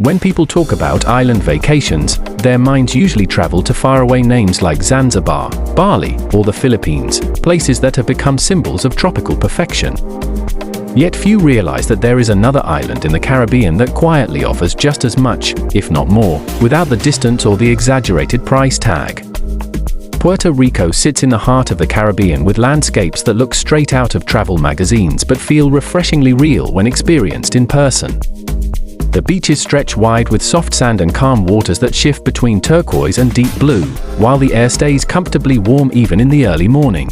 When people talk about island vacations, their minds usually travel to faraway names like Zanzibar, Bali, or the Philippines, places that have become symbols of tropical perfection. Yet few realize that there is another island in the Caribbean that quietly offers just as much, if not more, without the distance or the exaggerated price tag. Puerto Rico sits in the heart of the Caribbean with landscapes that look straight out of travel magazines but feel refreshingly real when experienced in person. The beaches stretch wide with soft sand and calm waters that shift between turquoise and deep blue, while the air stays comfortably warm even in the early morning.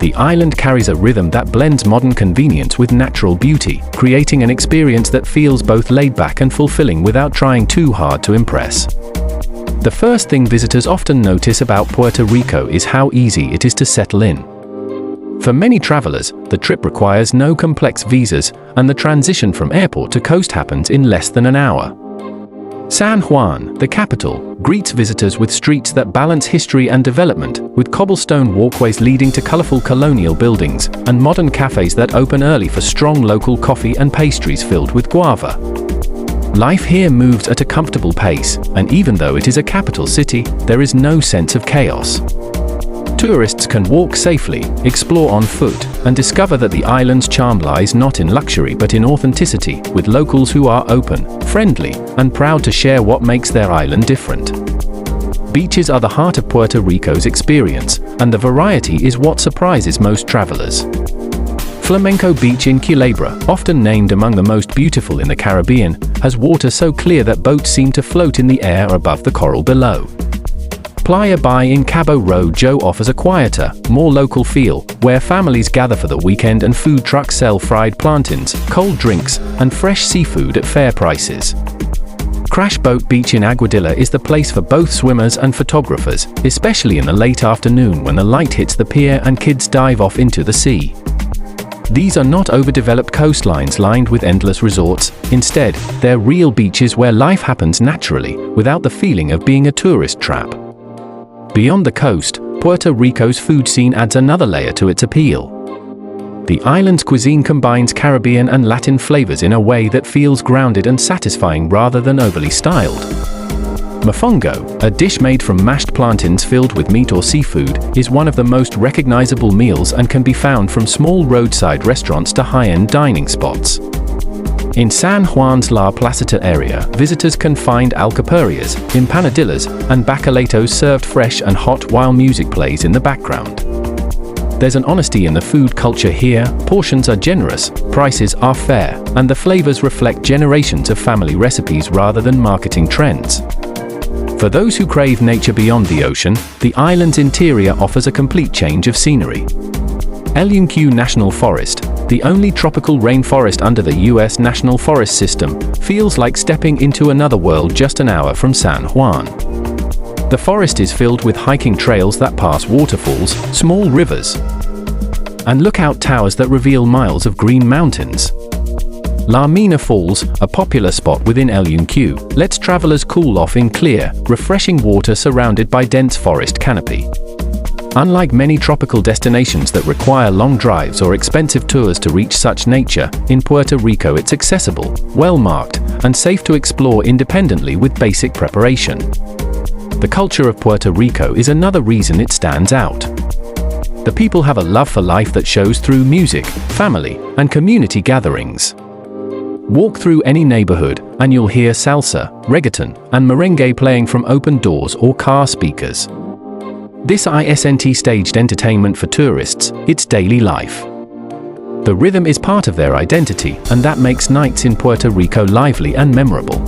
The island carries a rhythm that blends modern convenience with natural beauty, creating an experience that feels both laid-back and fulfilling without trying too hard to impress. The first thing visitors often notice about Puerto Rico is how easy it is to settle in. For many travelers, the trip requires no complex visas, and the transition from airport to coast happens in less than an hour. San Juan, the capital, greets visitors with streets that balance history and development, with cobblestone walkways leading to colorful colonial buildings, and modern cafes that open early for strong local coffee and pastries filled with guava. Life here moves at a comfortable pace, and even though it is a capital city, there is no sense of chaos. Tourists can walk safely, explore on foot, and discover that the island's charm lies not in luxury but in authenticity, with locals who are open, friendly, and proud to share what makes their island different. Beaches are the heart of Puerto Rico's experience, and the variety is what surprises most travelers. Flamenco Beach in Culebra, often named among the most beautiful in the Caribbean, has water so clear that boats seem to float in the air above the coral below. Playa Bay in Cabo Rojo offers a quieter, more local feel, where families gather for the weekend and food trucks sell fried plantains, cold drinks, and fresh seafood at fair prices. Crash Boat Beach in Aguadilla is the place for both swimmers and photographers, especially in the late afternoon when the light hits the pier and kids dive off into the sea. These are not overdeveloped coastlines lined with endless resorts. Instead, they're real beaches where life happens naturally, without the feeling of being a tourist trap. Beyond the coast, Puerto Rico's food scene adds another layer to its appeal. The island's cuisine combines Caribbean and Latin flavors in a way that feels grounded and satisfying rather than overly styled. Mofongo, a dish made from mashed plantains filled with meat or seafood, is one of the most recognizable meals and can be found from small roadside restaurants to high-end dining spots. In San Juan's La Placita area, visitors can find alcapurrias, empanadillas, and bacalatos served fresh and hot while music plays in the background. There's an honesty in the food culture here, portions are generous, prices are fair, and the flavors reflect generations of family recipes rather than marketing trends. For those who crave nature beyond the ocean, the island's interior offers a complete change of scenery. Elunque National Forest, the only tropical rainforest under the U.S. National Forest System, feels like stepping into another world just an hour from San Juan. The forest is filled with hiking trails that pass waterfalls, small rivers, and lookout towers that reveal miles of green mountains. La Mina Falls, a popular spot within Elunque, lets travelers cool off in clear, refreshing water surrounded by dense forest canopy. Unlike many tropical destinations that require long drives or expensive tours to reach such nature, in Puerto Rico it's accessible, well-marked, and safe to explore independently with basic preparation. The culture of Puerto Rico is another reason it stands out. The people have a love for life that shows through music, family, and community gatherings. Walk through any neighborhood, and you'll hear salsa, reggaeton, and merengue playing from open doors or car speakers. This isn't staged entertainment for tourists, it's daily life. The rhythm is part of their identity, and that makes nights in Puerto Rico lively and memorable.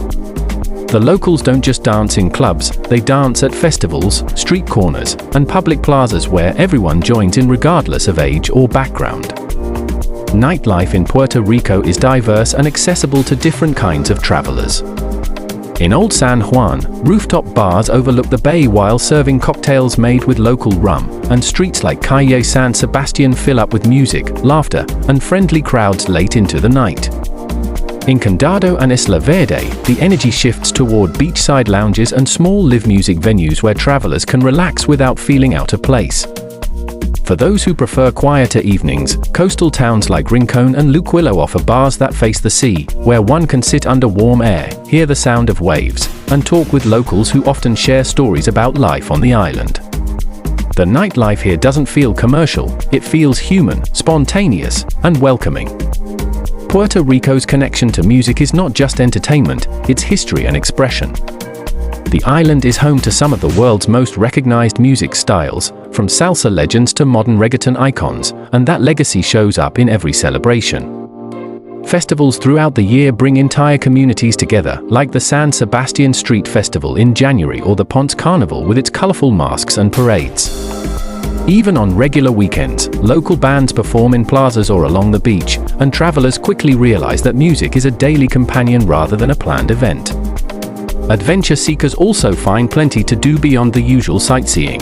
The locals don't just dance in clubs, they dance at festivals, street corners, and public plazas where everyone joins in regardless of age or background. Nightlife in Puerto Rico is diverse and accessible to different kinds of travelers. In Old San Juan, rooftop bars overlook the bay while serving cocktails made with local rum, and streets like Calle San Sebastian fill up with music, laughter, and friendly crowds late into the night. In Condado and Isla Verde, the energy shifts toward beachside lounges and small live music venues where travelers can relax without feeling out of place. For those who prefer quieter evenings, coastal towns like Rincon and Luquillo offer bars that face the sea, where one can sit under warm air, hear the sound of waves, and talk with locals who often share stories about life on the island. The nightlife here doesn't feel commercial, it feels human, spontaneous, and welcoming. Puerto Rico's connection to music is not just entertainment, it's history and expression. The island is home to some of the world's most recognized music styles, from salsa legends to modern reggaeton icons, and that legacy shows up in every celebration. Festivals throughout the year bring entire communities together, like the San Sebastian Street Festival in January or the Ponce Carnival with its colorful masks and parades. Even on regular weekends, local bands perform in plazas or along the beach, and travelers quickly realize that music is a daily companion rather than a planned event. Adventure seekers also find plenty to do beyond the usual sightseeing.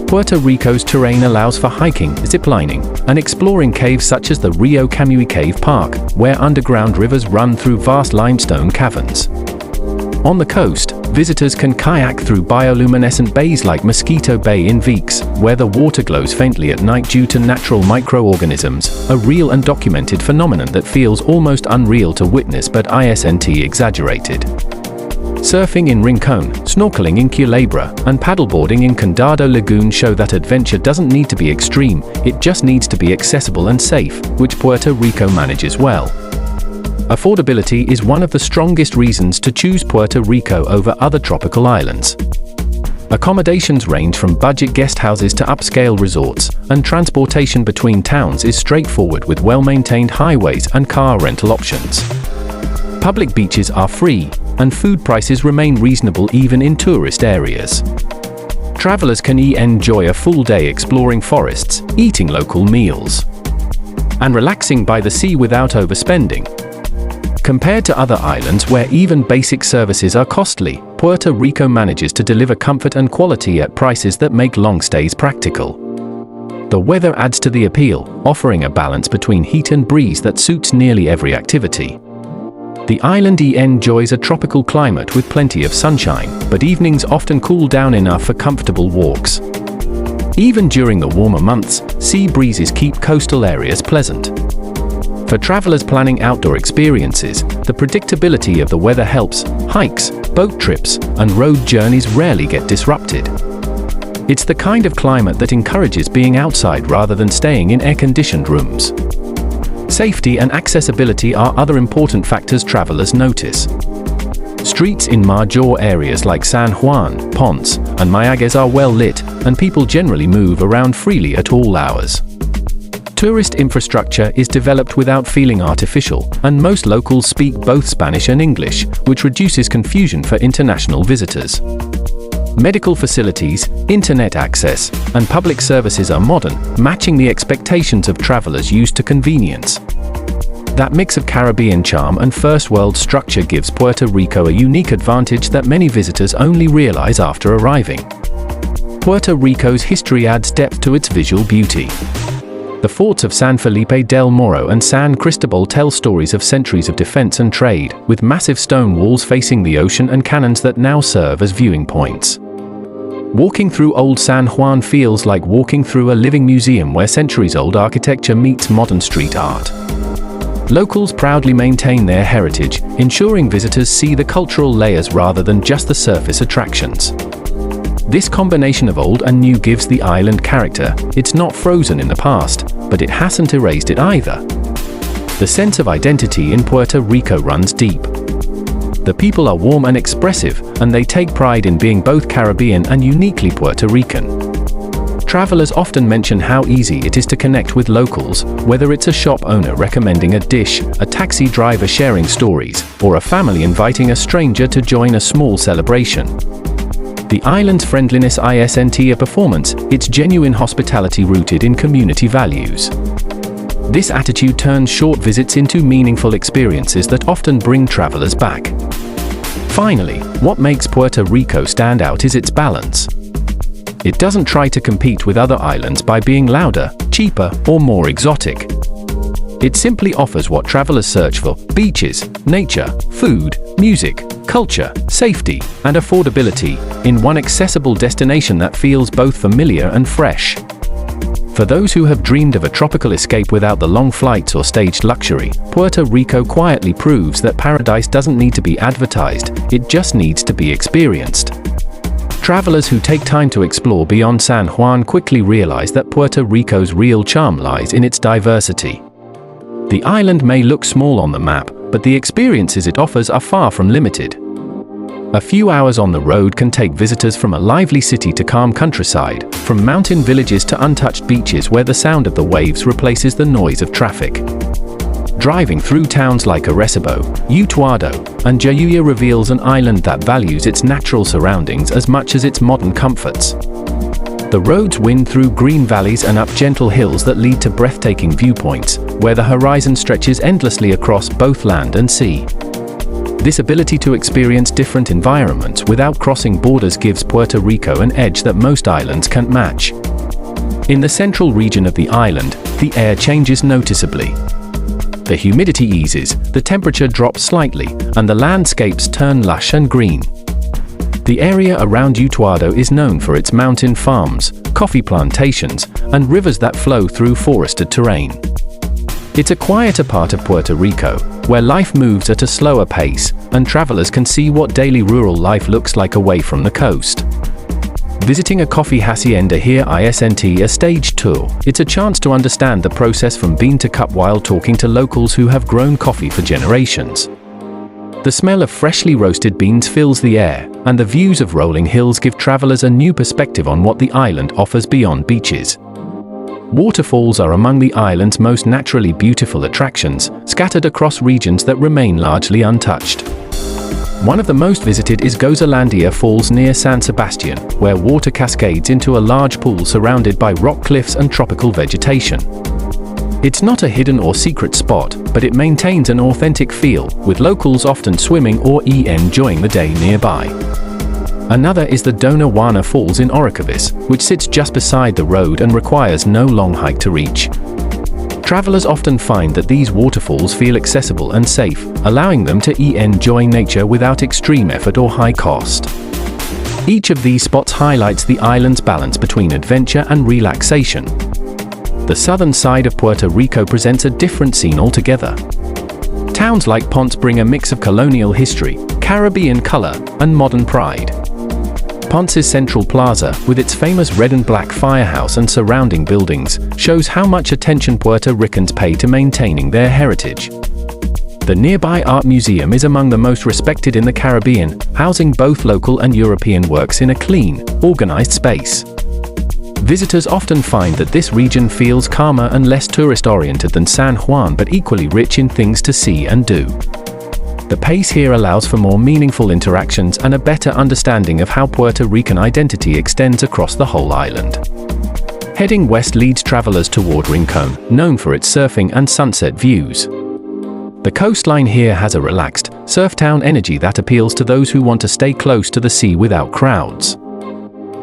Puerto Rico's terrain allows for hiking, ziplining, and exploring caves such as the Rio Camui Cave Park, where underground rivers run through vast limestone caverns. On the coast, visitors can kayak through bioluminescent bays like Mosquito Bay in Vieques, where the water glows faintly at night due to natural microorganisms, a real and documented phenomenon that feels almost unreal to witness but isn't exaggerated. Surfing in Rincon, snorkeling in Culebra, and paddleboarding in Condado Lagoon show that adventure doesn't need to be extreme, it just needs to be accessible and safe, which Puerto Rico manages well. Affordability is one of the strongest reasons to choose Puerto Rico over other tropical islands. Accommodations range from budget guest houses to upscale resorts, and transportation between towns is straightforward with well-maintained highways and car rental options. Public beaches are free, and food prices remain reasonable even in tourist areas. Travelers can enjoy a full day exploring forests, eating local meals, and relaxing by the sea without overspending. Compared to other islands where even basic services are costly, Puerto Rico manages to deliver comfort and quality at prices that make long stays practical. The weather adds to the appeal, offering a balance between heat and breeze that suits nearly every activity. The island enjoys a tropical climate with plenty of sunshine, but evenings often cool down enough for comfortable walks. Even during the warmer months, sea breezes keep coastal areas pleasant. For travelers planning outdoor experiences, the predictability of the weather helps. Hikes, boat trips, and road journeys rarely get disrupted. It's the kind of climate that encourages being outside rather than staying in air-conditioned rooms. Safety and accessibility are other important factors travelers notice. Streets in major areas like San Juan, Ponce, and Mayagüez are well lit, and people generally move around freely at all hours. Tourist infrastructure is developed without feeling artificial, and most locals speak both Spanish and English, which reduces confusion for international visitors. Medical facilities, internet access, and public services are modern, matching the expectations of travelers used to convenience. That mix of Caribbean charm and first-world structure gives Puerto Rico a unique advantage that many visitors only realize after arriving. Puerto Rico's history adds depth to its visual beauty. The forts of San Felipe del Morro and San Cristobal tell stories of centuries of defense and trade, with massive stone walls facing the ocean and cannons that now serve as viewing points. Walking through Old San Juan feels like walking through a living museum where centuries-old architecture meets modern street art. Locals proudly maintain their heritage, ensuring visitors see the cultural layers rather than just the surface attractions. This combination of old and new gives the island character. It's not frozen in the past, but it hasn't erased it either. The sense of identity in Puerto Rico runs deep. The people are warm and expressive, and they take pride in being both Caribbean and uniquely Puerto Rican. Travelers often mention how easy it is to connect with locals, whether it's a shop owner recommending a dish, a taxi driver sharing stories, or a family inviting a stranger to join a small celebration. The island's friendliness isn't a performance, it's genuine hospitality rooted in community values. This attitude turns short visits into meaningful experiences that often bring travelers back. Finally, what makes Puerto Rico stand out is its balance. It doesn't try to compete with other islands by being louder, cheaper, or more exotic. It simply offers what travelers search for: beaches, nature, food, music, culture, safety, and affordability, in one accessible destination that feels both familiar and fresh. For those who have dreamed of a tropical escape without the long flights or staged luxury, Puerto Rico quietly proves that paradise doesn't need to be advertised, it just needs to be experienced. Travelers who take time to explore beyond San Juan quickly realize that Puerto Rico's real charm lies in its diversity. The island may look small on the map, but the experiences it offers are far from limited. A few hours on the road can take visitors from a lively city to calm countryside, from mountain villages to untouched beaches where the sound of the waves replaces the noise of traffic. Driving through towns like Arecibo, Utuado, and Jayuya reveals an island that values its natural surroundings as much as its modern comforts. The roads wind through green valleys and up gentle hills that lead to breathtaking viewpoints, where the horizon stretches endlessly across both land and sea. This ability to experience different environments without crossing borders gives Puerto Rico an edge that most islands can't match. In the central region of the island, the air changes noticeably. The humidity eases, the temperature drops slightly, and the landscapes turn lush and green. The area around Utuado is known for its mountain farms, coffee plantations, and rivers that flow through forested terrain. It's a quieter part of Puerto Rico, where life moves at a slower pace, and travelers can see what daily rural life looks like away from the coast. Visiting a coffee hacienda here isn't a staged tour, it's a chance to understand the process from bean to cup while talking to locals who have grown coffee for generations. The smell of freshly roasted beans fills the air, and the views of rolling hills give travelers a new perspective on what the island offers beyond beaches. Waterfalls are among the island's most naturally beautiful attractions, scattered across regions that remain largely untouched. One of the most visited is Gozalandia Falls near San Sebastian, where water cascades into a large pool surrounded by rock cliffs and tropical vegetation. It's not a hidden or secret spot, but it maintains an authentic feel, with locals often swimming or enjoying the day nearby. Another is the Dona Juana Falls in Orocovis, which sits just beside the road and requires no long hike to reach. Travelers often find that these waterfalls feel accessible and safe, allowing them to enjoy nature without extreme effort or high cost. Each of these spots highlights the island's balance between adventure and relaxation. The southern side of Puerto Rico presents a different scene altogether. Towns like Ponce bring a mix of colonial history, Caribbean color, and modern pride. Ponce's Central Plaza, with its famous red and black firehouse and surrounding buildings, shows how much attention Puerto Ricans pay to maintaining their heritage. The nearby art museum is among the most respected in the Caribbean, housing both local and European works in a clean, organized space. Visitors often find that this region feels calmer and less tourist-oriented than San Juan, but equally rich in things to see and do. The pace here allows for more meaningful interactions and a better understanding of how Puerto Rican identity extends across the whole island. Heading west leads travelers toward Rincon, known for its surfing and sunset views. The coastline here has a relaxed, surf town energy that appeals to those who want to stay close to the sea without crowds.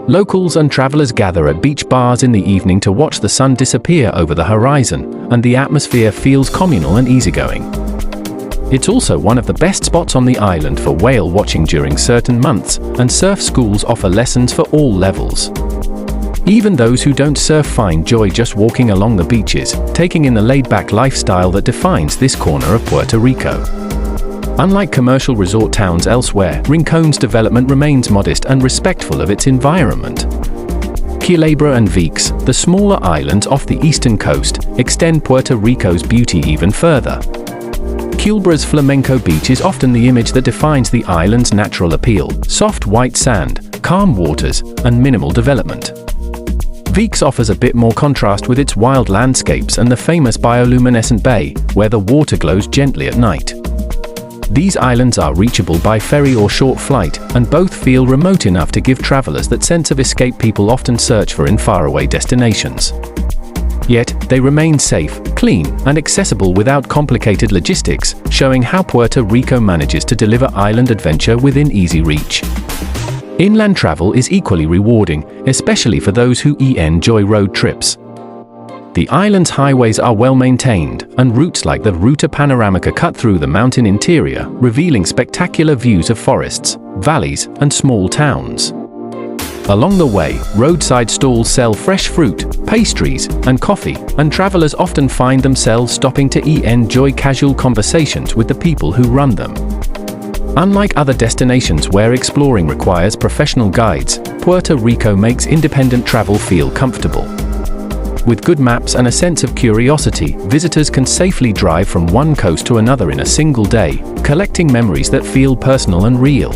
Locals and travelers gather at beach bars in the evening to watch the sun disappear over the horizon, and the atmosphere feels communal and easygoing. It's also one of the best spots on the island for whale watching during certain months, and surf schools offer lessons for all levels. Even those who don't surf find joy just walking along the beaches, taking in the laid-back lifestyle that defines this corner of Puerto Rico. Unlike commercial resort towns elsewhere, Rincon's development remains modest and respectful of its environment. Culebra and Vieques, the smaller islands off the eastern coast, extend Puerto Rico's beauty even further. Culebra's flamenco beach is often the image that defines the island's natural appeal: soft white sand, calm waters, and minimal development. Vieques offers a bit more contrast with its wild landscapes and the famous bioluminescent bay, where the water glows gently at night. These islands are reachable by ferry or short flight, and both feel remote enough to give travelers that sense of escape people often search for in faraway destinations. Yet, they remain safe, clean, and accessible without complicated logistics, showing how Puerto Rico manages to deliver island adventure within easy reach. Inland travel is equally rewarding, especially for those who enjoy road trips. The island's highways are well maintained, and routes like the Ruta Panoramica cut through the mountain interior, revealing spectacular views of forests, valleys, and small towns. Along the way, roadside stalls sell fresh fruit, pastries, and coffee, and travelers often find themselves stopping to eat and enjoy casual conversations with the people who run them. Unlike other destinations where exploring requires professional guides, Puerto Rico makes independent travel feel comfortable. With good maps and a sense of curiosity, visitors can safely drive from one coast to another in a single day, collecting memories that feel personal and real.